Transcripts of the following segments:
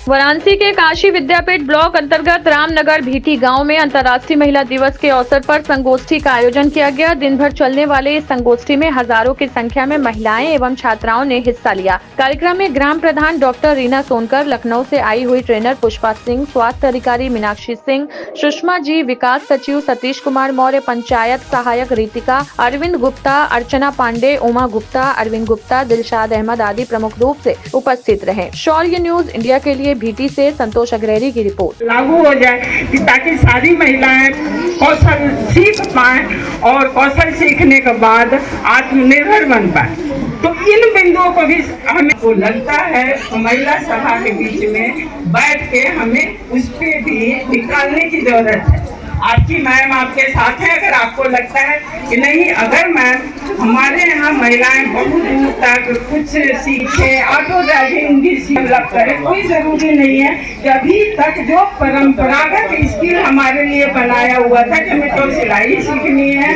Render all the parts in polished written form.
वाराणसी के काशी विद्यापीठ ब्लॉक अंतर्गत रामनगर भीटी गांव में अंतर्राष्ट्रीय महिला दिवस के अवसर पर संगोष्ठी का आयोजन किया गया। दिन भर चलने वाले इस संगोष्ठी में हजारों की संख्या में महिलाएं एवं छात्राओं ने हिस्सा लिया। कार्यक्रम में ग्राम प्रधान डॉक्टर रीना सोनकर, लखनऊ से आई हुई ट्रेनर पुष्पा सिंह, स्वास्थ्य अधिकारी मीनाक्षी सिंह, सुषमा जी, विकास सचिव सतीश कुमार मौर्य, पंचायत सहायक रीतिका, अरविंद गुप्ता, अर्चना पांडे, उमा गुप्ता, अरविंद गुप्ता, दिलशाद अहमद आदि प्रमुख रूप से उपस्थित रहे। शौर्य न्यूज इंडिया के लिए भीटी से संतोष अग्रहरी की रिपोर्ट। लागू हो जाए कि ताकि सारी महिलाएं कौशल सीख पाएं और कौशल सीखने के बाद आत्मनिर्भर बन पाए। तो इन बिंदुओं को भी हमें को लगता है तो महिला सभा के बीच में बैठ के हमें उस पे भी निकालने की जरूरत है। आपकी मैम आपके साथ है। अगर आपको लगता है कि नहीं, अगर मैम हमारे यहाँ महिलाएं बहुत दूर तक कुछ सीखे, ऑटो ड्राइविंग भी डेवलप करे, कोई जरूरी नहीं है कि अभी तक जो परंपरागत स्किल हमारे लिए बनाया हुआ था कि हमें तो सिलाई सीखनी है,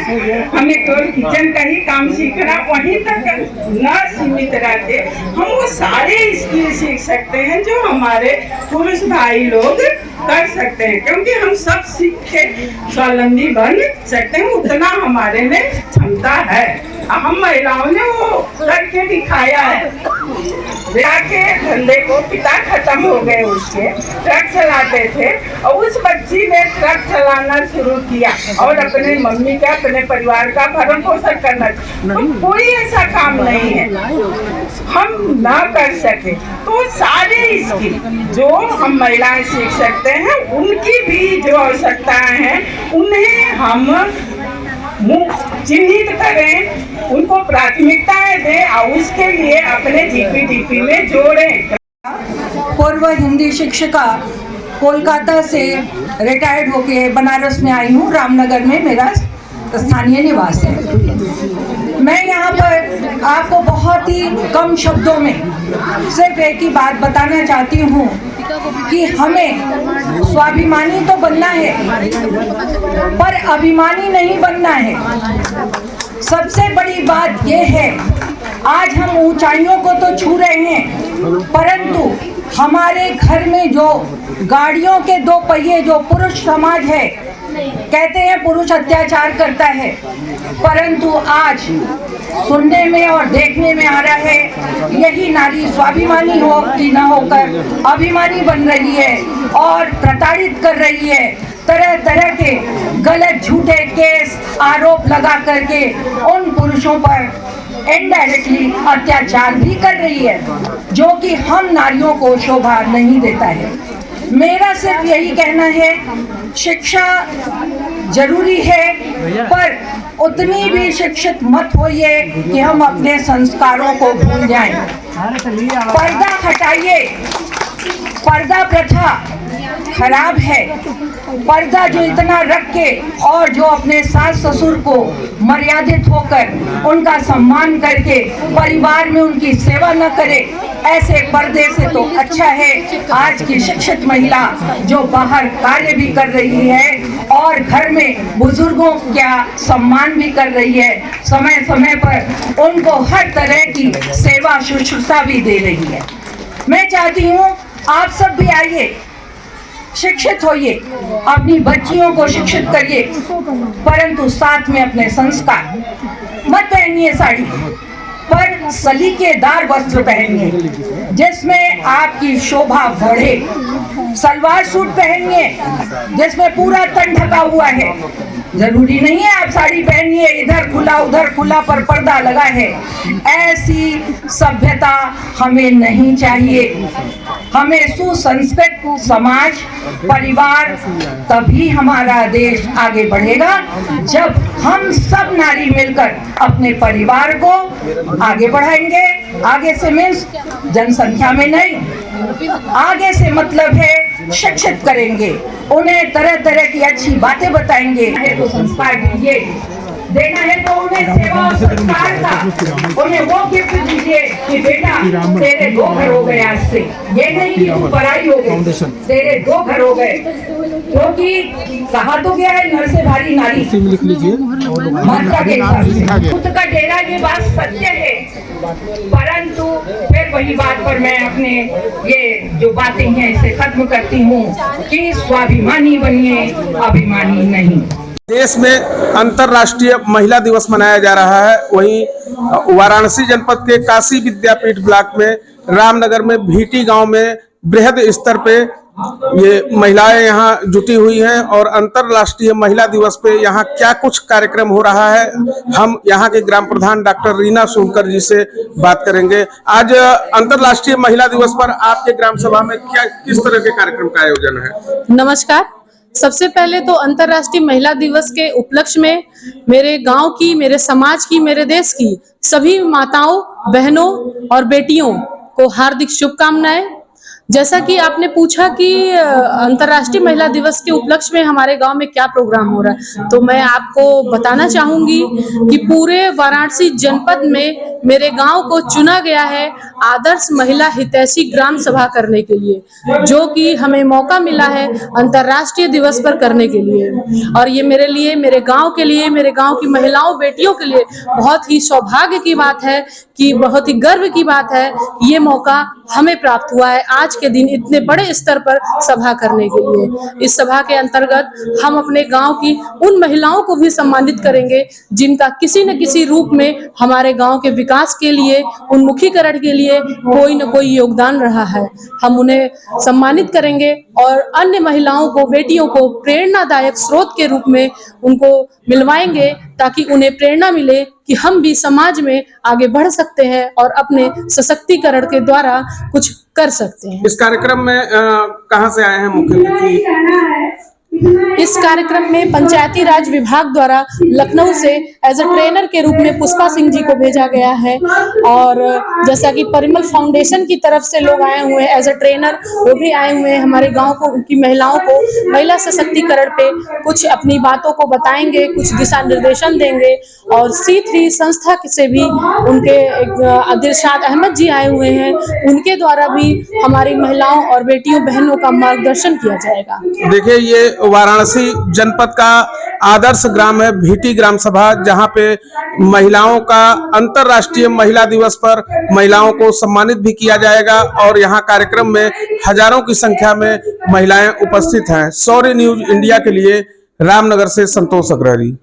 हमें तो किचन का ही काम सीखना, वहीं तक न सीमित रहते हम वो सारे स्किल सीख सकते हैं जो हमारे पुरुष भाई लोग कर सकते हैं, क्योंकि हम सब सीख के स्वावलंबी बन सकते हैं। उतना हमारे में क्षमता है। हम महिलाओं ने वो करके दिखाया है। के धंधे को पिता खत्म हो गए, उसके ट्रक चलाते थे और उस बच्ची ने ट्रक चलाना शुरू किया और अपने मम्मी का, अपने परिवार का भरण पोषण करना। तो कोई ऐसा काम नहीं है हम ना कर सके। तो सारे स्किल जो हम महिलाएं सीख सकते हैं, उनकी भी जो आवश्यकताएं हैं उन्हें हम चिन्हित करें, उनको प्राथमिकताएं दें और उसके लिए अपने जीपीडीपी में जोड़ें। पूर्व हिंदी शिक्षिका, कोलकाता से रिटायर्ड होके बनारस में आई हूँ। रामनगर में मेरा स्थानीय निवास है। मैं यहाँ पर आपको बहुत ही कम शब्दों में सिर्फ एक ही बात बताना चाहती हूँ कि हमें स्वाभिमानी तो बनना है पर अभिमानी नहीं बनना है। सबसे बड़ी बात यह है, आज हम ऊंचाइयों को तो छू रहे हैं, परंतु हमारे घर में जो गाड़ियों के दो पहिए जो पुरुष समाज है, कहते हैं पुरुष अत्याचार करता है, परंतु आज सुनने में और देखने में आ रहा है यही नारी स्वाभिमानी हो कि न होकर अभिमानी बन रही है और प्रताड़ित कर रही है। तरह तरह के गलत झूठे केस आरोप लगा करके उन पुरुषों पर इनडायरेक्टली अत्याचार भी कर रही है, जो कि हम नारियों को शोभा नहीं देता है। मेरा सिर्फ यही कहना है, शिक्षा जरूरी है पर उतनी भी शिक्षित मत होइए कि हम अपने संस्कारों को भूल जाएं। पर्दा हटाइए। पर्दा प्रथा खराब है। पर्दा जो इतना रख के और जो अपने सास ससुर को मर्यादित होकर उनका सम्मान करके परिवार में उनकी सेवा न करे, ऐसे पर्दे से तो अच्छा है आज की शिक्षित महिला जो बाहर कार्य भी कर रही है और घर में बुजुर्गों का सम्मान भी कर रही है, समय समय पर उनको हर तरह की सेवा शुश्रूषा भी दे रही है। मैं चाहती हूँ आप सब भी आइए, शिक्षित होइए, अपनी बच्चियों को शिक्षित करिए, परंतु साथ में अपने संस्कार मत पहनिए साड़ी पर सलीकेदार वस्त्र पहनिए जिसमें आपकी शोभा बढ़े। सलवार सूट पहनिए जिसमें पूरा तन ढका हुआ है। जरूरी नहीं है आप साड़ी पहनिए, इधर खुला उधर खुला पर पर्दा लगा है। ऐसी सभ्यता हमें नहीं चाहिए। हमें सुसंस्कृत समाज, परिवार, तभी हमारा देश आगे बढ़ेगा जब हम सब नारी मिलकर अपने परिवार को आगे बढ़ाएंगे। आगे से मीन्स जनसंख्या में नहीं, आगे से मतलब है शिक्षित करेंगे, उन्हें तरह तरह की अच्छी बातें बताएंगे। है तो संस्कार दीजिए, देना है तो उन्हें सेवा और संस्कार का उन्हें वो गिफ्ट दीजिए कि बेटा तेरे 2 घर हो गए आज से। ये नहीं कि तू पढ़ाई हो गई, तेरे 2 घर हो गए, क्योंकि कहा तो गया है नर से भारी नारी, मर्द का डेरा। खुद का डेरा, ये बात सत्य है। परंतु फिर वही बात पर मैं अपने ये जो बातें हैं इसे खत्म करती हूँ कि स्वाभिमानी बनिए, अभिमानी नहीं। देश में अंतर्राष्ट्रीय महिला दिवस मनाया जा रहा है। वहीं वाराणसी जनपद के काशी विद्यापीठ ब्लॉक में रामनगर में भीटी गांव में बृहद स्तर पे ये महिलाएं यहाँ जुटी हुई हैं और अंतर्राष्ट्रीय महिला दिवस पे यहाँ क्या कुछ कार्यक्रम हो रहा है, हम यहाँ के ग्राम प्रधान डॉक्टर रीना सोनकर जी से बात करेंगे। आज अंतर्राष्ट्रीय महिला दिवस पर आपके ग्राम सभा में क्या किस तरह के कार्यक्रम का आयोजन है? नमस्कार। सबसे पहले तो अंतर्राष्ट्रीय महिला दिवस के उपलक्ष्य में मेरे गांव की, मेरे समाज की, मेरे देश की सभी माताओं, बहनों और बेटियों को हार्दिक शुभकामनाएं। जैसा कि आपने पूछा कि अंतर्राष्ट्रीय महिला दिवस के उपलक्ष्य में हमारे गांव में क्या प्रोग्राम हो रहा है, तो मैं आपको बताना चाहूंगी कि पूरे वाराणसी जनपद में मेरे गांव को चुना गया है आदर्श महिला हितैषी ग्राम सभा करने के लिए, जो कि हमें मौका मिला है अंतर्राष्ट्रीय दिवस पर करने के लिए। और ये मेरे लिए, मेरे गांव के लिए, मेरे गांव की महिलाओं, बेटियों के लिए बहुत ही सौभाग्य की बात है, कि बहुत ही गर्व की बात है। ये मौका हमें प्राप्त हुआ है आज के दिन इतने बड़े स्तर पर सभा करने के लिए। इस सभा के अंतर्गत हम अपने गांव की उन महिलाओं को भी सम्मानित करेंगे जिनका किसी न किसी रूप में हमारे गांव के विकास के लिए, उन्मुखीकरण के लिए कोई न कोई योगदान रहा है। हम उन्हें सम्मानित करेंगे और अन्य महिलाओं को, बेटियों को प्रेरणादायक स्रोत के रूप में उनको मिलवाएंगे, ताकि उन्हें प्रेरणा मिले कि हम भी समाज में आगे बढ़ सकते हैं और अपने सशक्तिकरण के द्वारा कुछ कर सकते हैं। इस कार्यक्रम में कहां से आए हैं मुख्यमंत्री? इस कार्यक्रम में पंचायती राज विभाग द्वारा लखनऊ से एज अ ट्रेनर के रूप में पुष्पा सिंह जी को भेजा गया है, और जैसा कि परिमल फाउंडेशन की तरफ से लोग आए हुए हैं एज अ ट्रेनर, वो भी आए हुए हैं हमारे गांव को, उनकी महिलाओं को महिला सशक्तिकरण पे कुछ अपनी बातों को बताएंगे, कुछ दिशा निर्देशन देंगे। और C3 संस्था से भी उनके दिलशाद अहमद जी आए हुए हैं, उनके द्वारा भी हमारी महिलाओं और बेटियों, बहनों का मार्गदर्शन किया जाएगा। देखिए, ये वाराणसी जनपद का आदर्श ग्राम है भीटी ग्राम सभा, जहां पे महिलाओं का अंतर्राष्ट्रीय महिला दिवस पर महिलाओं को सम्मानित भी किया जाएगा और यहां कार्यक्रम में हजारों की संख्या में महिलाएं उपस्थित हैं। सौर्य न्यूज इंडिया के लिए रामनगर से संतोष अग्रहरी।